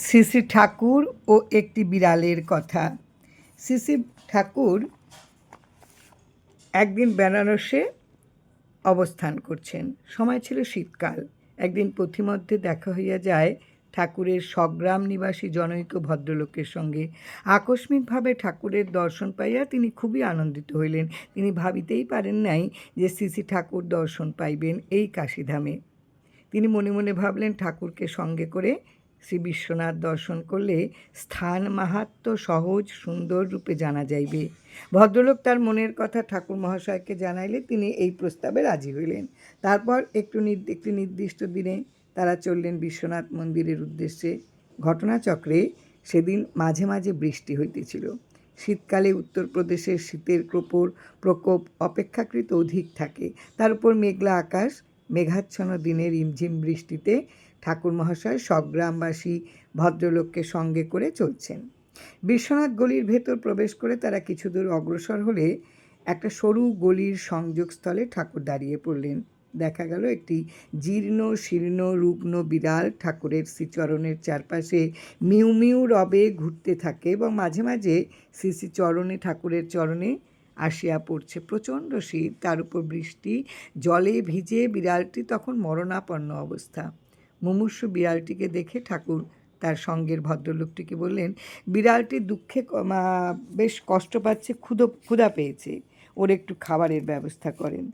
শ্রী শ্রী ঠাকুর ও একটি বিড়ালের কথা। শ্রী শ্রী ঠাকুর একদিন বেনারসে অবস্থান করছেন। সময় ছিল শীতকাল। একদিন পথিমধ্যে দেখা হইয়া যায় ঠাকুরের স্বগ্রাম নিবাসী জনৈক ভদ্রলোকের সঙ্গে। আকস্মিকভাবে ঠাকুরের দর্শন পাইয়া তিনি খুবই আনন্দিত হইলেন। তিনি ভাবিতেই পারেন নাই যে শ্রী শ্রী ঠাকুর দর্শন পাইবেন এই কাশীধামে। তিনি মনে মনে ভাবলেন, ঠাকুরকে সঙ্গে করে শ্রী বিশ্বনাথ দর্শন করলে স্থান মাহাত্ম্য সহজ সুন্দর রূপে জানা যাইবে। ভদ্রলোক তার মনের কথা ঠাকুর মহাশয়কে জানাইলে তিনি এই প্রস্তাবে রাজি হইলেন। তারপর একটি নির্দিষ্ট দিনে তারা চললেন বিশ্বনাথ মন্দিরের উদ্দেশ্যে। ঘটনাচক্রে সেদিন মাঝে মাঝে বৃষ্টি হইতেছিল। শীতকালে উত্তরপ্রদেশের শীতের প্রকোপ অপেক্ষাকৃত অধিক থাকে। তার উপর মেঘলা আকাশ, মেঘাচ্ছন্ন দিনের রিমঝিম বৃষ্টিতে ঠাকুর মহাশয় স্বগ্রামবাসী ভদ্রলোককে সঙ্গে করে চলছেন। বিশ্বনাথ গলির ভেতর প্রবেশ করে তারা কিছু দূর অগ্রসর হলে একটা সরু গলির সংযোগস্থলে ঠাকুর দাঁড়িয়ে পড়লেন। দেখা গেল একটি জীর্ণ শীর্ণ রুগ্ন বিড়াল ঠাকুরের শ্রীচরণের চারপাশে মিউ মিউ রবে ঘুরতে থাকে এবং মাঝে মাঝে শ্রী শ্রী ঠাকুরের চরণে আসিয়া পড়ছে। প্রচণ্ড শীত, তার উপর বৃষ্টি, জলে ভিজে বিড়ালটি তখন মরণাপন্ন অবস্থা। মুমূর্ষু বিড়ালটিকে দেখে ঠাকুর তার সঙ্গের ভদ্রলোকটিকে বললেন, বিড়ালটি দুঃখে বেশ কষ্ট পাচ্ছে, ক্ষুধা পেয়েছে, ওর একটু খাবারের ব্যবস্থা করেন।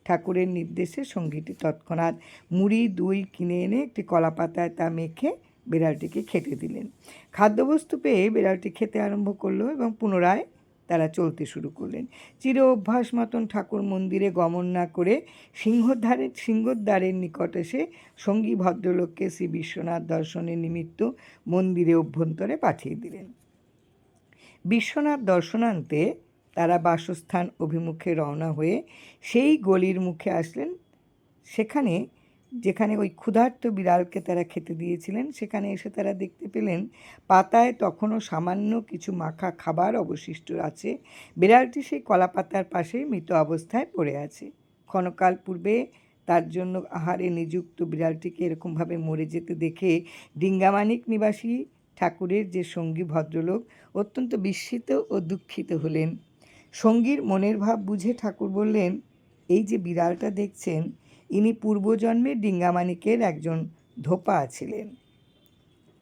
ঠাকুরের নির্দেশে সঙ্গীটি তৎক্ষণাৎ মুড়ি দই কিনে এনে একটি কলাপাতায় তা মেখে বিড়ালটিকে খেতে দিলেন। খাদ্যবস্তু পেয়ে বিড়ালটি খেতে আরম্ভ করলো এবং পুনরায় তারা চলতে শুরু করলেন। চির অভ্যাস মতন ঠাকুর মন্দিরে গমন না করে সিংহদ্বারের নিকট এসে সঙ্গী ভদ্রলোককে শ্রী বিশ্বনাথ দর্শনের নিমিত্ত মন্দিরে অভ্যন্তরে পাঠিয়ে দিলেন। বিশ্বনাথ দর্শনান্তে তারা বাসস্থান অভিমুখে রওনা হয়ে সেই গলির মুখে আসলেন। যেখানে ওই ক্ষুধার্ত বিড়ালকে তারা খেতে দিয়েছিলেন, সেখানে এসে তারা দেখতে পেলেন পাতায় তখনও সামান্য কিছু মাখা খাবার অবশিষ্ট আছে। বিড়ালটি সেই কলাপাতার পাশেই মৃত অবস্থায় পড়ে আছে। ক্ষণকাল পূর্বে তার জন্য আহারে নিযুক্ত বিড়ালটিকে এরকমভাবে মরে যেতে দেখে ডিঙ্গামানিক নিবাসী ঠাকুরের যে সঙ্গী ভদ্রলোক অত্যন্ত বিস্মিত ও দুঃখিত হলেন। সঙ্গীর মনের ভাব বুঝে ঠাকুর বললেন, এই যে বিড়ালটা দেখছেন, ইনি পূর্বজন্মে ডিঙ্গামানিকের একজন ধোপা ছিলেন।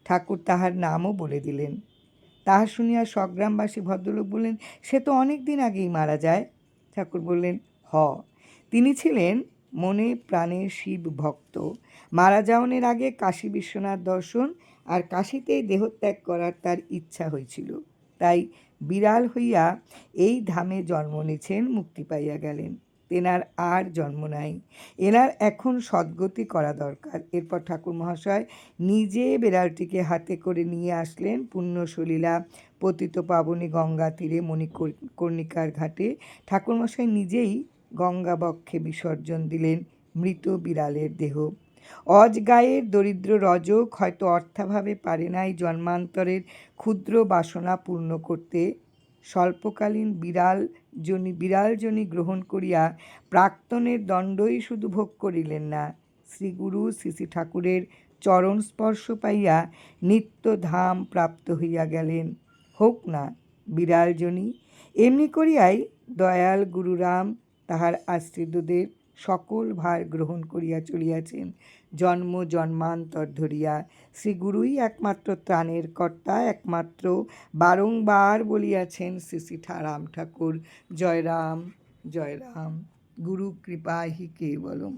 ঠাকুর তাহার নামও বলে দিলেন। তাহা শুনিয়া স্বগ্রামবাসী ভদ্রলোক বললেন, সে তো অনেক দিন আগেই মারা যায়। ঠাকুর বললেন, তিনি ছিলেন মনে প্রাণে শিব ভক্ত। মারা যাওয়ার আগে কাশী বিশ্বনাথ দর্শন আর কাশীতেই দেহত্যাগ করার তার ইচ্ছা হয়েছিল। তাই বিড়াল হইয়া এই ধামে জন্ম নিয়েছেন, মুক্তি পাইয়া গেলেন। তেনার আর জন্ম নাই। এনার এখন সদ্গতি করা দরকার। এরপর ঠাকুর মহাশয় নিজে বিড়ালটিকে হাতে করে নিয়ে আসলেন পুণ্যসলীলা পতিত পাবনী গঙ্গা তীরে মণিকর্ণিকার ঘাটে। ঠাকুরমশাই নিজেই গঙ্গা বক্ষে বিসর্জন দিলেন মৃত বিড়ালের দেহ। অজগায়ের দরিদ্র রজক হয়তো অর্থাভাবে পারে নাই জন্মান্তরের ক্ষুদ্র বাসনা পূর্ণ করতে। স্বল্পকালীন বিড়ালজনী গ্রহণ করিয়া প্রাক্তনের দণ্ডই শুধু ভোগ করিলেন না, শ্রীগুরু শ্রী শ্রী ঠাকুরের চরণ স্পর্শ পাইয়া নিত্য ধাম প্রাপ্ত হইয়া গেলেন। হোক না বিড়ালজনী। এমনি করিয়াই দয়াল গুরুরাম তাহার আশ্রিতদের সকল ভার গ্রহণ করিয়া চলিয়াছেন জন্ম জন্মান্তর ধরিয়া। শ্রীগুরুই একমাত্র ত্রাণের কর্তা, একমাত্র বারংবার বলিয়াছেন শ্রী শ্রী রাম ঠাকুর। জয় রাম, জয় রাম। গুরু কৃপা হি কেবলম।